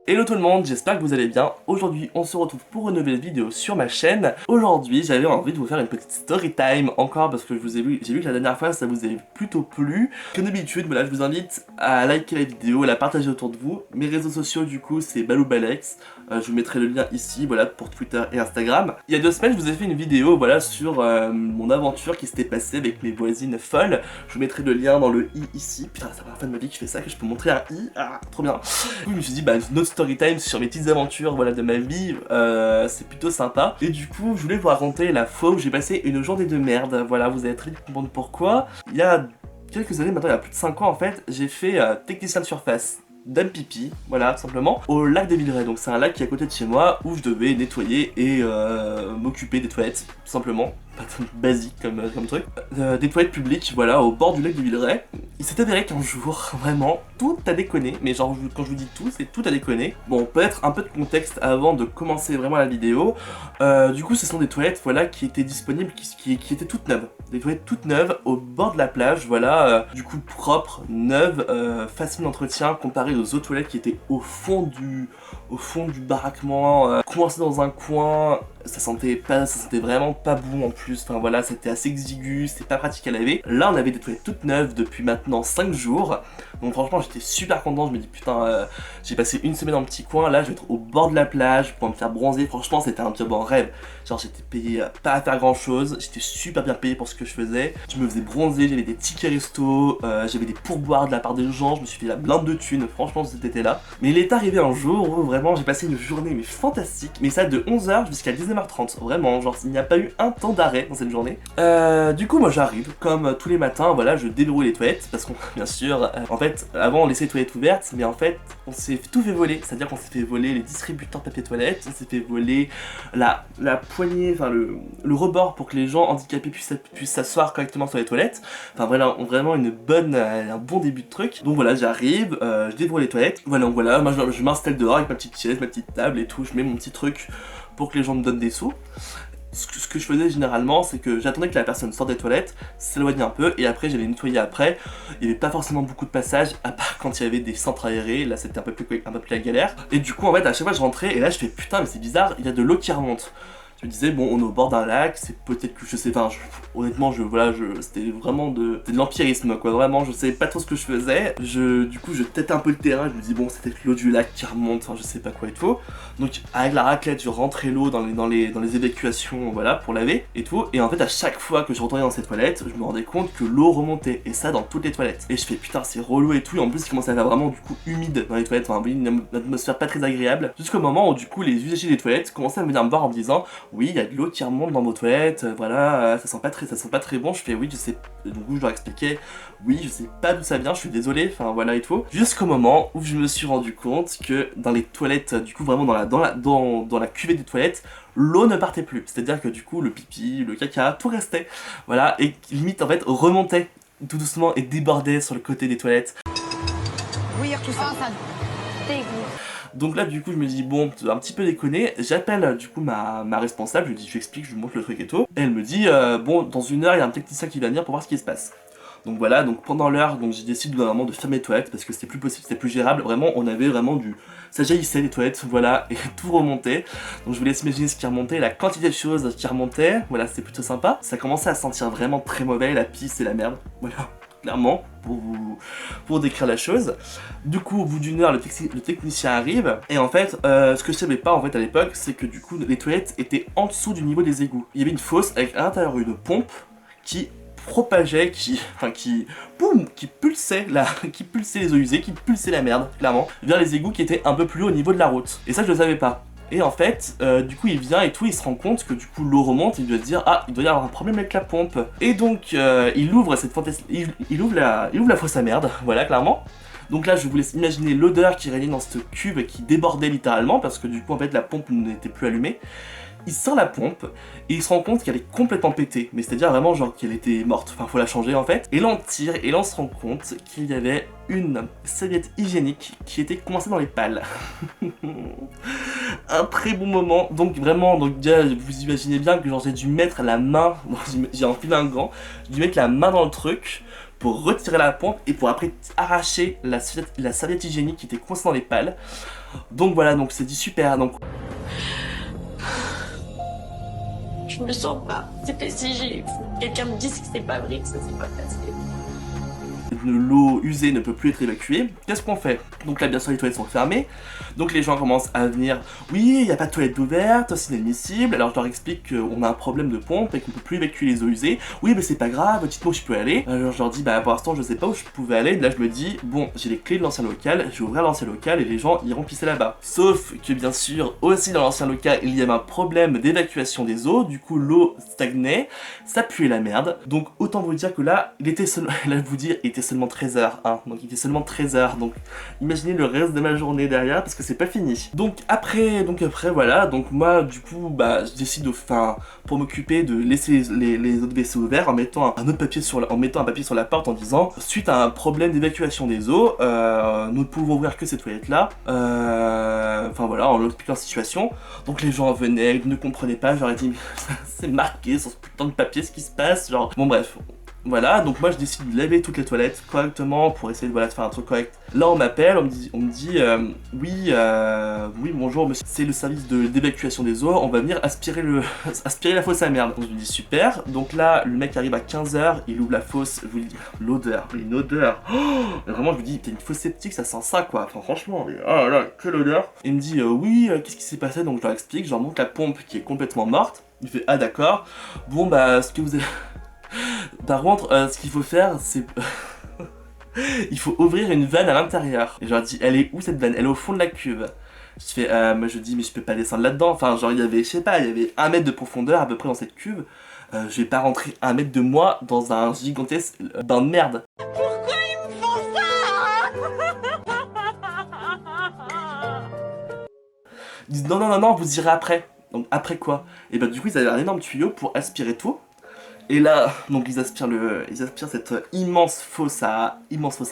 Hello tout le monde, j'espère que vous allez bien. Aujourd'hui on se retrouve pour une nouvelle vidéo sur ma chaîne. Aujourd'hui j'avais envie de vous faire une petite story time encore parce que j'ai vu que la dernière fois ça vous avait plutôt plu. Comme d'habitude, voilà, je vous invite à liker la vidéo, à la partager autour de vous. Mes réseaux sociaux du coup c'est balouballex. Je vous mettrai le lien ici, voilà, pour Twitter et Instagram. Il y a 2 semaines je vous ai fait une vidéo, voilà, sur mon aventure qui s'était passée avec mes voisines folles. Je vous mettrai le lien dans le i ici. Putain, c'est la première fois de ma vie que je fais ça, que je peux montrer un i. Ah, trop bien. Du coup, je me suis dit, bah, notre story time sur mes petites aventures, voilà, de ma vie, c'est plutôt sympa. Et du coup, je voulais vous raconter la fois où j'ai passé une journée de merde. Voilà, vous allez très vite comprendre pourquoi. Il y a quelques années, maintenant il y a plus de 5 ans en fait, j'ai fait technicien de surface d'un pipi, voilà, tout simplement, au lac des Villeray. Donc c'est un lac qui est à côté de chez moi où je devais nettoyer et m'occuper des toilettes, tout simplement. Pas basique comme truc. Des toilettes publiques, voilà, au bord du lac des Villeray. Il s'est avéré qu'un jour, vraiment, tout a déconné. Mais genre, quand je vous dis tout, c'est tout a déconné. Bon, peut-être un peu de contexte avant de commencer vraiment la vidéo. Du coup, ce sont des toilettes, voilà, qui étaient disponibles, qui étaient toutes neuves. Des toilettes toutes neuves au bord de la plage, voilà, du coup propres, neuves, facile d'entretien comparé aux autres toilettes qui étaient au fond du baraquement, coincées dans un coin. Ça sentait vraiment pas bon en plus, enfin voilà, c'était assez exigu, c'était pas pratique à laver. Là on avait des toilettes toutes neuves depuis maintenant 5 jours, donc franchement j'étais super content, je me dis putain, j'ai passé une semaine en petit coin, là je vais être au bord de la plage pour me faire bronzer, franchement c'était un job en rêve. Genre j'étais payé pas à faire grand chose, j'étais super bien payé pour ce que je faisais, je me faisais bronzer, j'avais des tickets resto, j'avais des pourboires de la part des gens, je me suis fait la blinde de thunes, franchement cet été là. Mais il est arrivé un jour où vraiment j'ai passé une journée mais fantastique, mais ça de 11h jusqu'à 19h30, vraiment, genre il n'y a pas eu un temps d'arrêt dans cette journée. Du coup moi j'arrive, comme tous les matins, voilà, je déverrouille les toilettes, parce qu'on, bien sûr, en fait, avant on laissait les toilettes ouvertes, mais en fait, on s'est tout fait voler, c'est-à-dire qu'on s'est fait voler les distributeurs de papier toilette, on s'est fait voler la poignée, enfin le rebord pour que les gens handicapés puissent s'asseoir correctement sur les toilettes, enfin voilà, vraiment un bon début de truc. Donc voilà, j'arrive, je déverrouille les toilettes, voilà, moi je m'installe dehors avec ma petite chaise, ma petite table et tout, je mets mon petit truc pour que les gens me donnent des sous. Ce que je faisais généralement, c'est que j'attendais que la personne sorte des toilettes, s'éloigne un peu, et après j'allais nettoyer après. Il n'y avait pas forcément beaucoup de passages, à part quand il y avait des centres aérés, là c'était un peu plus la galère. Et du coup en fait à chaque fois je rentrais, et là je fais putain mais c'est bizarre, il y a de l'eau qui remonte. Je me disais bon on est au bord d'un lac, c'est peut-être que je sais pas, honnêtement c'était vraiment de l'empirisme quoi, vraiment je savais pas trop ce que je faisais. Du coup je tâtais un peu le terrain, je me dis bon c'est peut-être l'eau du lac qui remonte, enfin je sais pas quoi et tout. Donc avec la raclette je rentrais l'eau dans les évacuations, voilà, pour laver et tout. Et en fait à chaque fois que je retournais dans ces toilettes, je me rendais compte que l'eau remontait, et ça dans toutes les toilettes. Et je fais putain c'est relou et tout, et en plus il commençait à faire vraiment du coup humide dans les toilettes, enfin une atmosphère pas très agréable. Jusqu'au moment où du coup les usagers des toilettes commençaient à venir me voir en me disant oui, il y a de l'eau qui remonte dans vos toilettes, voilà, ça sent pas très bon. Je fais oui, je sais. Donc je leur expliquais, oui, je sais pas d'où ça vient, je suis désolé, enfin voilà et tout. Jusqu'au moment où je me suis rendu compte que dans les toilettes, du coup vraiment dans la cuvette des toilettes, l'eau ne partait plus. C'est-à-dire que du coup le pipi, le caca, tout restait, voilà, et limite en fait remontait tout doucement et débordait sur le côté des toilettes. Oui, tout ça. Oh, ça dégoûte. Donc là du coup je me dis bon, un petit peu déconné, j'appelle du coup ma responsable, je lui dis, je lui explique, je lui montre le truc et tout, et elle me dit bon dans 1 heure il y a un technicien qui va venir pour voir ce qui se passe. Donc voilà, donc pendant l'heure, donc j'ai décidé vraiment de fermer les toilettes parce que c'était plus possible, c'était plus gérable, vraiment on avait vraiment ça jaillissait les toilettes, voilà, et tout remontait. Donc je vous laisse imaginer ce qui remontait, la quantité de choses qui remontaient, voilà c'était plutôt sympa. Ça commençait à sentir vraiment très mauvais, la pisse et la merde, voilà. Clairement, pour décrire la chose. Du coup, au bout d'1 heure, le technicien arrive, et en fait, ce que je savais pas en fait à l'époque, c'est que du coup, les toilettes étaient en dessous du niveau des égouts. Il y avait une fosse avec à l'intérieur une pompe qui propageait, qui pulsait les eaux usées, qui pulsait la merde, clairement, vers les égouts qui étaient un peu plus haut au niveau de la route. Et ça, je le savais pas. Et en fait, du coup il vient et tout, il se rend compte que du coup l'eau remonte, il doit se dire ah il doit y avoir un problème avec la pompe. Et donc il ouvre il ouvre la fosse à merde, voilà clairement. Donc là je vous laisse imaginer l'odeur qui régnait dans cette cuve qui débordait littéralement parce que du coup en fait la pompe n'était plus allumée. Il sort la pompe et il se rend compte qu'elle est complètement pétée, mais c'est à dire vraiment genre qu'elle était morte, enfin faut la changer en fait. Et là on tire et là on se rend compte qu'il y avait une serviette hygiénique qui était coincée dans les pales. Un très bon moment, donc vraiment, donc déjà vous imaginez bien que genre j'ai dû mettre la main, j'ai enfilé un gant, j'ai dû mettre la main dans le truc pour retirer la pompe et pour après arracher la serviette hygiénique qui était coincée dans les pales. Donc voilà, donc c'est dit super. Donc je me sens pas. C'était si j'ai. Quelqu'un me dise que c'est pas vrai, que ça s'est pas passé. l'eau usée ne peut plus être évacuée. Qu'est-ce qu'on fait? Donc là, bien sûr, les toilettes sont fermées. Donc les gens commencent à venir. Oui, il n'y a pas de toilette ouverte, c'est inadmissible. Alors je leur explique qu'on a un problème de pompe et qu'on peut plus évacuer les eaux usées. Oui, mais c'est pas grave, dites-moi où je peux aller. Alors je leur dis, bah pour l'instant, je sais pas où je pouvais aller. Là, je me dis, bon, j'ai les clés de l'ancien local, je vais ouvrir l'ancien local et les gens iront pisser là-bas. Sauf que bien sûr, aussi dans l'ancien local, il y avait un problème d'évacuation des eaux. Du coup, l'eau stagnait, ça puait la merde. Donc autant vous dire que là, il était seulement, là, vous dire, il était seulement 13h, hein. Donc il était seulement 13h. Donc imaginez le reste de ma journée derrière parce que c'est pas fini. Donc après voilà, donc moi du coup bah je décide de, pour m'occuper de laisser les autres WC ouverts en mettant un papier sur la porte en disant suite à un problème d'évacuation des eaux, nous ne pouvons ouvrir que cette toilette là. Enfin voilà, en leur expliquant la situation. Donc les gens venaient, ils ne comprenaient pas, j'aurais dit c'est marqué sur ce putain de papier ce qui se passe, genre bon bref. Voilà, donc moi je décide de laver toutes les toilettes correctement pour essayer de, voilà, de faire un truc correct. Là on m'appelle, on me dit oui bonjour monsieur, c'est le service d'évacuation des eaux, on va venir aspirer la fosse à merde. Donc je lui dis super, donc là le mec arrive à 15h, il ouvre la fosse, je vous dis l'odeur, une odeur, vraiment je lui dis t'es une fosse septique, ça sent ça quoi, enfin franchement, mais, oh là, quelle odeur. Il me dit oui, qu'est-ce qui s'est passé, donc je leur explique, je leur montre la pompe qui est complètement morte, il fait ah d'accord, bon bah ce que vous avez... Par contre, ce qu'il faut faire, c'est... il faut ouvrir une vanne à l'intérieur. Et je leur dis, elle est où cette vanne? Elle est au fond de la cuve. Je fais, moi je dis, mais je peux pas descendre là-dedans. Enfin, genre, il y avait, je sais pas, il y avait 1 mètre de profondeur à peu près dans cette cuve. Je vais pas rentrer 1 mètre de moi dans un gigantesque bain de merde. Pourquoi ils me font ça? Ils disent, non, vous irez après. Donc, après quoi? Et bah, du coup, ils avaient un énorme tuyau pour aspirer tout. Et là, donc ils aspirent cette immense fosse à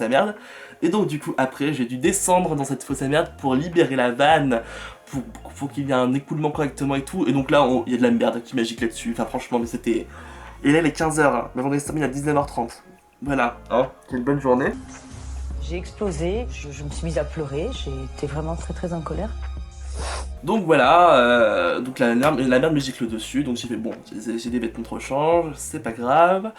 merde. Et donc du coup après j'ai dû descendre dans cette fosse à merde pour libérer la vanne, pour qu'il y ait un écoulement correctement et tout. Et donc là il y a de la merde qui magique là-dessus. Enfin franchement mais c'était... Et là il est 15h, hein. La journée se termine à 19h30. Voilà, hein, quelle bonne journée. J'ai explosé, je me suis mise à pleurer, j'ai été vraiment très en colère. Donc voilà, donc la merde me gicle dessus, donc j'ai fait bon, j'ai des vêtements de rechange, c'est pas grave,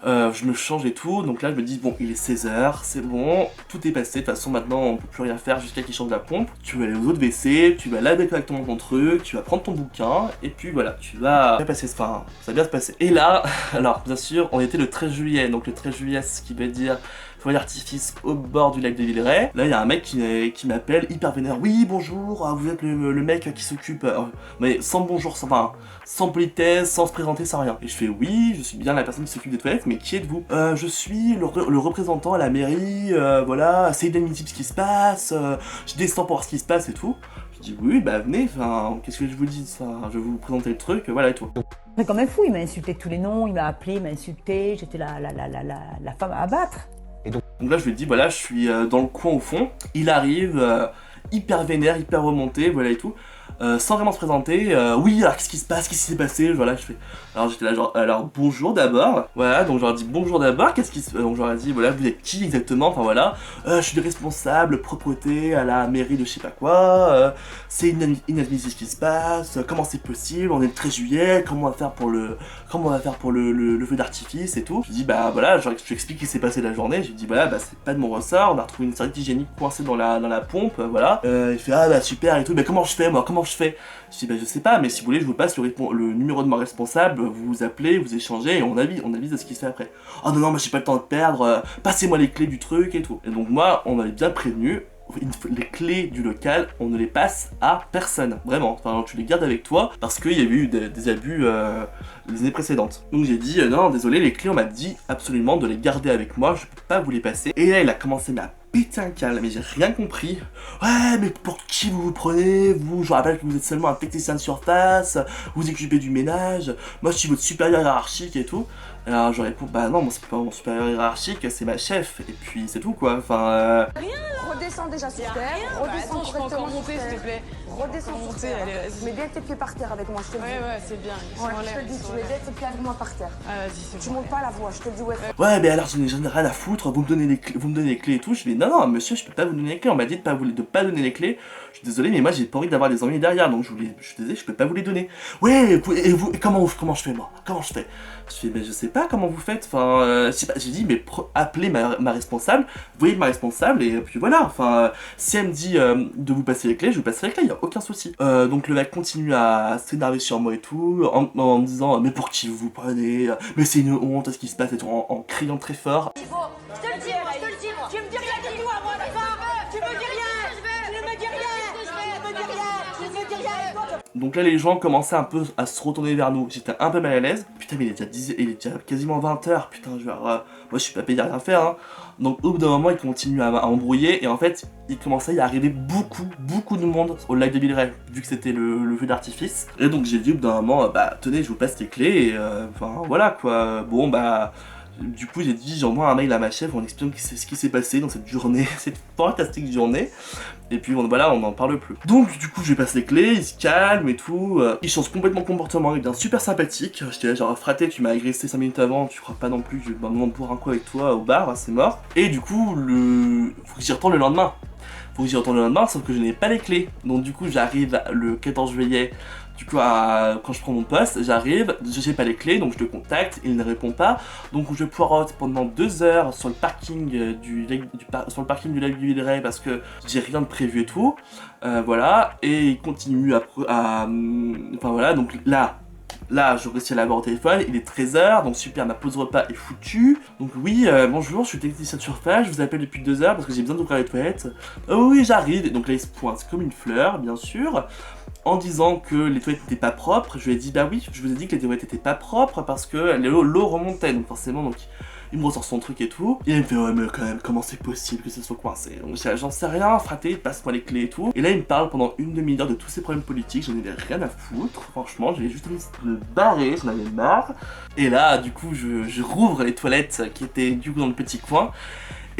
je me change et tout, donc là je me dis bon il est 16h, c'est bon, tout est passé, de toute façon maintenant on peut plus rien faire jusqu'à qu'il change la pompe, tu vas aller aux autres WC, tu vas laver correctement ton truc, tu vas prendre ton bouquin, et puis voilà, tu vas passer, enfin ça va bien se passer. Et là, alors bien sûr, on était le 13 juillet, donc le 13 juillet ce qui veut dire feu d'artifice au bord du lac de Villeray. Là il y a un mec qui m'appelle hyper vénère, oui bonjour, vous êtes le mec qui s'occupe, mais sans bonjour, sans politesse, sans se présenter, sans rien. Et je fais oui, je suis bien la personne qui s'occupe des toilettes, mais qui êtes-vous? Je suis le représentant à la mairie, voilà, c'est inadmissible ce qui se passe, je descends pour voir ce qui se passe et tout. Je dis oui, bah venez, enfin, qu'est-ce que je vous dis, je vais vous présenter le truc, voilà et tout. Mais comme un fou, il m'a insulté de tous les noms, il m'a appelé, il m'a insulté, j'étais la femme à abattre. Donc là je lui dis voilà, je suis dans le coin au fond, il arrive hyper vénère, hyper remonté, voilà et tout, sans vraiment se présenter, oui alors qu'est-ce qui se passe, qu'est-ce qui s'est passé, voilà je fais, alors j'étais là genre, alors bonjour d'abord, voilà, donc je leur dis bonjour d'abord, qu'est-ce qui se passe, donc je leur ai dit voilà vous êtes qui exactement, enfin voilà, je suis le responsable propreté à la mairie de je sais pas quoi, c'est inadmissible ce qui se passe, comment c'est possible, on est le 13 juillet, comment on va faire pour le feu d'artifice et tout. Je dis bah voilà, je lui explique ce qui s'est passé la journée, je lui dis voilà bah c'est pas de mon ressort, on a retrouvé une serviette hygiénique coincée dans la pompe, voilà. Il fait ah bah super et tout, mais comment je fais moi, comment je fais? Je dis bah je sais pas, mais si vous voulez je vous passe le numéro de mon responsable, vous vous appelez, vous échangez et on avise de ce qui se fait après. Oh non mais j'ai pas le temps de perdre, passez-moi les clés du truc et tout. Et donc moi on m'avait bien prévenu, les clés du local, on ne les passe à personne, vraiment, enfin tu les gardes avec toi parce qu'il y avait eu des abus les années précédentes. Donc j'ai dit non désolé, les clés on m'a dit absolument de les garder avec moi, je peux pas vous les passer. Et là il a commencé à péter un câble, mais j'ai rien compris. Ouais mais pour qui vous prenez, vous, je rappelle que vous êtes seulement un technicien de surface, vous occupez du ménage, moi je suis votre supérieur hiérarchique et tout. Alors je réponds, bah non, moi c'est pas mon supérieur hiérarchique, c'est ma chef, et puis c'est tout quoi, enfin... Redescends déjà sur terre. Redescends Je peux encore correctement monter, sur s'il te terre. plaît. Redescends sur Monter, terre. allez, vas-y. Mets bien tes pieds par terre avec moi, je te le dis. Ouais, c'est bien. Ils sont Ouais, en je l'air. te le dis, ils sont tu en mets l'air. bien tes pieds avec moi par terre. Ah, vas-y, c'est Tu bon. montes pas la voix, je te le dis, ouais. Ouais, mais alors j'en ai rien à foutre, vous me donnez les clés et tout. Je fais non, non, monsieur, je peux pas vous donner les clés. On m'a dit de pas donner les clés. Je suis désolé, mais moi j'ai pas envie d'avoir des ennuis derrière, donc je suis désolé, je peux pas vous les donner. Ouais, et vous, comment je fais moi? Comment je fais? Je fais, mais je sais pas comment vous faites. Enfin, je sais pas, j'ai dit, mais appelez ma responsable, voyez ma responsable, et puis voilà. Enfin, si elle me dit de vous passer les clés, je vous passerai les clés, y a aucun souci. Donc le mec continue à s'énerver sur moi et tout, en me disant, mais pour qui vous vous prenez? Mais c'est une honte, ce qui se passe, et tout, en criant très fort. Je te le dis, moi, je te le dis, moi. Tu me dis rien du tout à moi, d'accord? Tu me dis rien. Tu ne me dis rien. Tu ne me dis rien. Tu ne me dis rien. Donc là les gens commençaient un peu à se retourner vers nous, j'étais un peu mal à l'aise. Putain mais il est déjà quasiment 20h, putain genre, moi je suis pas payé à rien faire hein. Donc au bout d'un moment ils continuent à embrouiller et en fait il commençait à y arriver beaucoup de monde au lac de Villeray, vu que c'était le feu d'artifice. Et donc j'ai dit au bout d'un moment, bah tenez je vous passe les clés et enfin voilà quoi, bon bah... Du coup j'ai dit j'envoie un mail à ma chef en expliquant ce qui s'est passé dans cette journée, cette fantastique journée. Et puis voilà, on n'en parle plus. Donc du coup je lui passe les clés, il se calme et tout. Il change complètement de comportement, il devient super sympathique. J'étais là genre fraté, tu m'as agressé 5 minutes avant, tu crois pas non plus que je vais me boire un coup avec toi au bar, c'est mort. Et du coup faut que j'y retourne le lendemain. Sauf que je n'ai pas les clés. Donc du coup j'arrive le 14 juillet. Du coup, quand je prends mon poste, j'arrive, j'ai pas les clés, donc je le contacte, il ne répond pas. Donc je poireaute pendant 2 heures sur le parking du lac du Villeray parce que j'ai rien de prévu et tout. Voilà, et il continue enfin voilà, donc là, je réussis à l'avoir au téléphone, il est 13h, donc super, ma pause repas est foutue. Donc oui, bonjour, je suis technicien de surface, je vous appelle depuis 2 heures parce que j'ai besoin d'ouvrir les toilettes. Oh oui, j'arrive, et donc là il se pointe comme une fleur, bien sûr, en disant que les toilettes n'étaient pas propres. Je lui ai dit, bah oui, je vous ai dit que les toilettes n'étaient pas propres parce que l'eau remontait, donc forcément, donc... Il me ressort son truc et tout. Et il me fait ouais mais quand même comment c'est possible que ce soit coincé. Donc j'en sais rien, fraté, passe-moi les clés et tout. Et là il me parle pendant une demi-heure de tous ses problèmes politiques, j'en avais rien à foutre. Franchement j'avais juste envie de me barrer, j'en avais marre. Et là du coup je rouvre les toilettes qui étaient du coup dans le petit coin.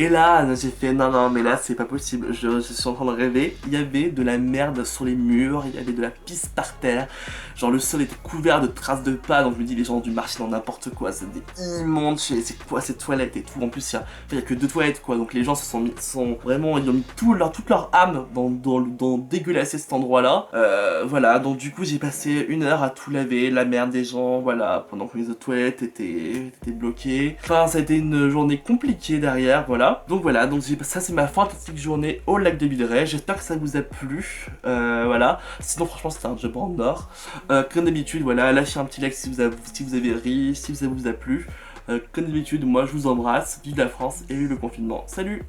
Et là, j'ai fait non, mais là, c'est pas possible. Je suis en train de rêver. Il y avait de la merde sur les murs, il y avait de la pisse par terre. Genre, le sol était couvert de traces de pas. Donc, je me dis, les gens ont dû marcher dans n'importe quoi. C'est des immondes. C'est quoi ces toilettes et tout. En plus, il y a que 2 toilettes, quoi. Donc, les gens ils ont mis toute leur âme dans dégueulasser cet endroit-là. Voilà. Donc, du coup, j'ai passé 1 heure à tout laver, la merde des gens. Voilà. Pendant que les autres toilettes étaient bloquées. Enfin, ça a été une journée compliquée derrière. Voilà. Donc voilà, donc ça c'est ma fantastique journée au lac de Villeray. J'espère que ça vous a plu. Voilà. Sinon franchement c'était un job en or. Comme d'habitude, voilà, lâchez un petit like si vous avez ri, si ça vous a plu. Comme d'habitude, moi je vous embrasse. Vive la France et vive le confinement. Salut!